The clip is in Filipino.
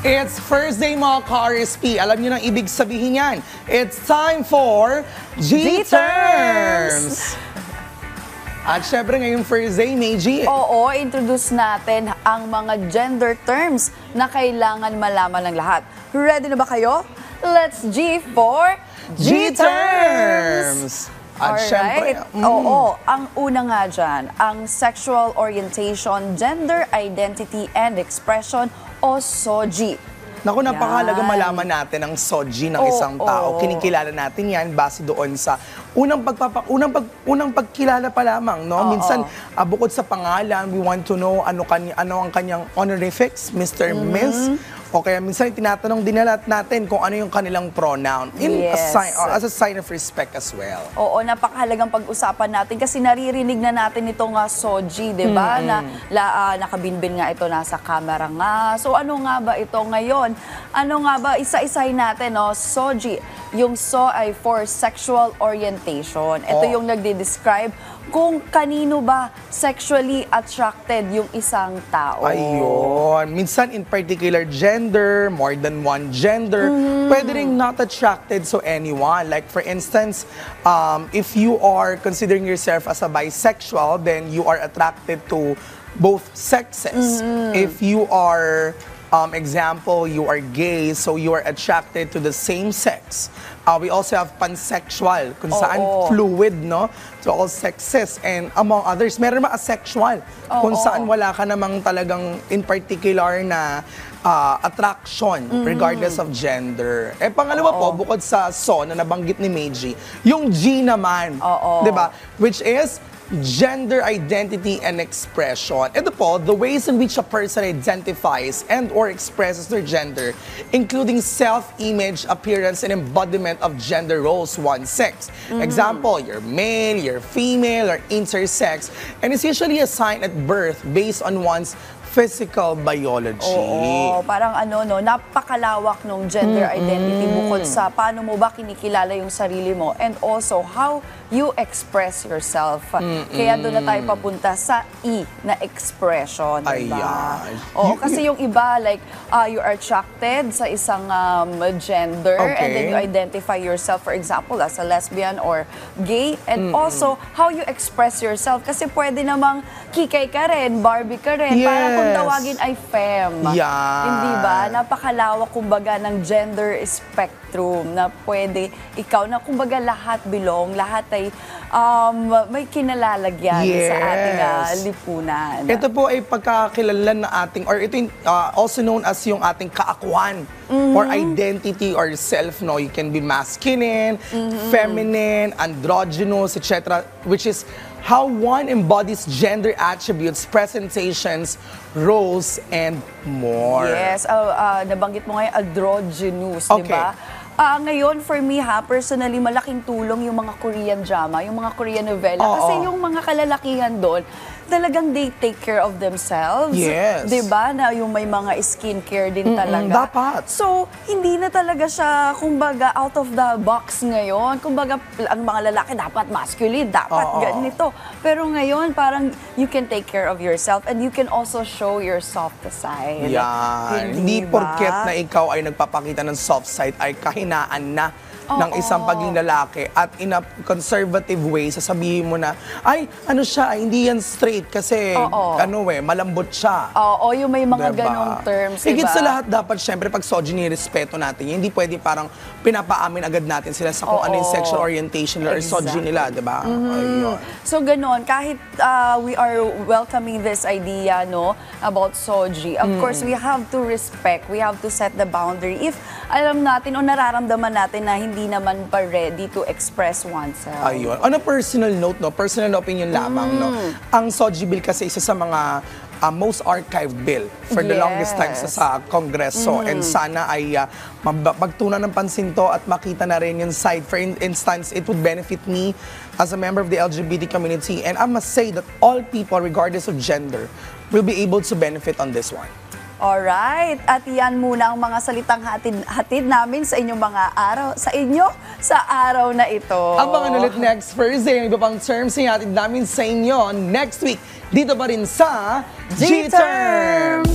It's Thursday mga ka-RSP. Alam niyo nang ibig sabihin yan. It's time for G-Terms! At syempre ngayong Thursday, Meiji. Oo, introduce natin ang mga gender terms na kailangan malaman ng lahat. Ready na ba kayo? Let's G for G-Terms! At syempre, Oo, ang una nga dyan, ang sexual orientation, gender identity and expression o SOGI. naku, napakahalaga malaman natin ang SOGI ng isang tao. Kinikilala natin yan base doon sa unang pagkilala pa lamang, no? Minsan, bukod sa pangalan, we want to know ano ang kanyang honorifics, Mr. Miss. O kaya minsan tinatanong din natin kung ano yung kanilang pronoun as a sign of respect as well. Oo, napakahalagang pag-usapan natin kasi naririnig na natin itong SOGI, di ba? Nakabinbin nga ito nasa camera nga. So ano nga ba ito ngayon? Ano nga ba? Isa-isahin natin, no? SOGI. Yung SO ay for sexual orientation. Ito yung nagde-describe kung kanino ba sexually attracted yung isang tao. Ayun. Minsan in particular gender, more than one gender, pwede rin not attracted to anyone. Like for instance, if you are considering yourself as a bisexual, then you are attracted to both sexes. If you are example, you are gay, so you are attracted to the same sex. We also have pansexual, kung saan fluid, no? To all sexes. And among others, meron naman asexual, kung saan wala ka namang talagang in particular na attraction, regardless of gender. Eh, pangalawa po, bukod sa SO na nabanggit ni Meiji, yung G naman, di ba? Which is gender identity and expression. Ito po, the ways in which a person identifies and or expresses their gender, including self-image, appearance, and embodiment of gender roles, one sex. Example, you're male, you're female, or intersex, and it's usually assigned at birth based on one's physical biology. Oo, parang napakalawak ng gender identity bukod sa paano mo ba kinikilala yung sarili mo and also how you express yourself. Kaya doon na tayo papunta sa E na expression, diba? Oo, kasi yung iba, like, you are attracted sa isang gender and then you identify yourself, for example, as a lesbian or gay, and also how you express yourself. Kasi pwede namang kikay ka rin, Barbie ka rin, para kung tawagin ay femme. Hindi ba? Napakalawak kumbaga ng gender spectrum na pwede ikaw na kumbaga lahat belong, lahat ay may kinalalagyan sa ating lipunan. Ito po ay pagkakilala na ating, or ito yung, also known as yung ating kaakuan or identity or self, no? You can be masculine, feminine, androgynous, etc. Which is how one embodies gender attributes, presentations, roles, and more. Yes, nabanggit mo ngayon, androgynous, di ba? Ngayon, for me personally, malaking tulong yung mga Korean drama, yung mga Korean novela. Kasi yung mga kalalakihan doon, talagang they take care of themselves. Yes. Diba? Na yung may mga skincare din talaga. Dapat. So, hindi na talaga siya, kumbaga, out of the box ngayon. Kumbaga, ang mga lalaki dapat masculine, dapat ganito. Pero ngayon, parang you can take care of yourself and you can also show your soft side. Hindi porket na ikaw ay nagpapakita ng soft side ay kahinaan na ng isang pagiging lalaki at in a conservative way, sasabihin mo na, ay, ano siya, hindi yan straight kasi, malambot siya. Oo, yung may mga ganong terms, Higit sa lahat, dapat syempre, pag SOGI, respeto natin. Hindi pwede parang pinapaamin agad natin sila sa kung ano yung sexual orientation or SOGI nila, di ba? So, ganon, kahit we are welcoming this idea, no, about SOGI, of course, we have to respect, we have to set the boundary. If alam natin o nararamdaman natin na hindi naman pa ready to express oneself. Ayun. On a personal note, no, personal opinion lamang, no, ang SOGI bill kasi isa sa mga most archived bill for the longest time sa Kongreso. And sana ay magtunan ng pansin to at makita na rin yung side. For instance, it would benefit me as a member of the LGBT community. And I must say that all people, regardless of gender, will be able to benefit on this one. Alright, at yan muna ang mga salitang hatid namin sa inyong mga araw, sa araw na ito. Abangan ulit next Thursday ang iba pang terms na hatid namin sa inyo next week. Dito pa rin sa G-Terms!